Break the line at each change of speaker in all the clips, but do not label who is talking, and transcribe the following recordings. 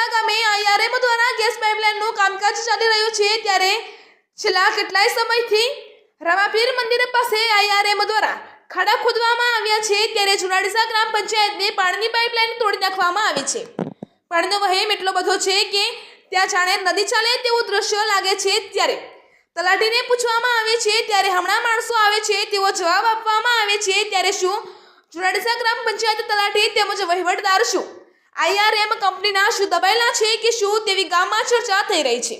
જુનાડીસા ગામે આઈઆરએમ દ્વારા ગેસ પાઇપલાઇનનું કામકાજ ચાલી રહ્યું છે ત્યારે છેલ્લા કેટલાય સમયથી રામાપીર મંદિર પાસે આઈઆરએમ દ્વારા ખાડા ખોદવામાં આવ્યા છે ત્યારે જુનાડીસા ગ્રામ પંચાયતને પાણીની પાઇપલાઇન તોડી નાખવામાં આવી છે। પાણીનો વહેમ એટલો બધો છે કે ત્યાં જાણે નદી ચાલે તેવું દ્રશ્ય લાગે છે ત્યારે તલાટીને પૂછવામાં આવે છે ત્યારે હમણાં માણસો આવે છે તેવો જવાબ આપવામાં આવે છે ત્યારે શું જુનાડીસા ગ્રામ પંચાયત તલાટી તેમજ વહીવટદાર શું આઈઆરએમ કંપનીના શું દબાયેલા છે કે શું તેવી ગામમાં ચર્ચા થઈ રહી છે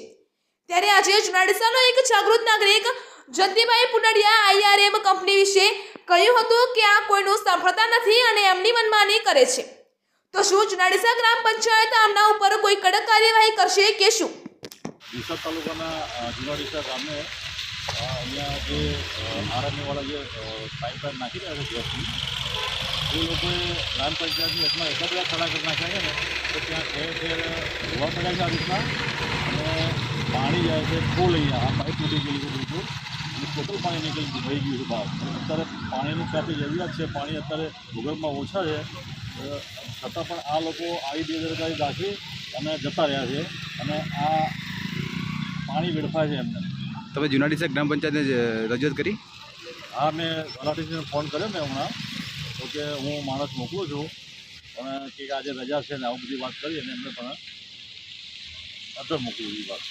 ત્યારે આજે જુનાડીસાનો એક જાગૃત નાગરિક જયંતિભાઈ પુનડિયા આઈઆરએમ કંપની વિશે કહ્યું હતું કે આ કોઈનું સાંભળતા નથી અને એમની મનમાની કરે છે તો શું જુનાડીસા ગ્રામ પંચાયત આમના ઉપર કોઈ કડક કાર્યવાહી કરશે કે શું?
ડીસા તાલુકાના જુનાડીસા ગામે અહીંયા જે આરએમએવાળા જે પાઇપલાઇન નાખી રહ્યા છે ગેસની એ લોકોએ ગ્રામ પંચાયતની એટલા બધા ખડા કરી નાખ્યા છે ને તો ત્યાં ઠેર જોવા મળ્યા છે આ રીતના અને પાણી જાય છે ફૂલ અહીંયા આ પાઇપ તૂટી ગયેલી છે બિલકુલ અને ટોટલ પાણી નીકળી વહી ગયું છે બહાર અત્યારે પાણીની કાપી જરૂરિયાત છે પાણી અત્યારે ભૂગર્ભમાં ઓછા છે છતાં પણ આ લોકો આવી બેદરકારી દાખવી અને જતા રહ્યા છે અને આ પાણી વેડફાય છે એમને।
તમે જુનાડીસા ગ્રામ પંચાયતને રજૂઆત કરી?
હા, મેં તલાટીને ફોન કર્યો મેં હમણાં તો કે હું માણસ મોકલું છું અને કે આજે રજા છે ને આવું બધી વાત કરી અને એમને પણ અંદર મોકલી એ વાત।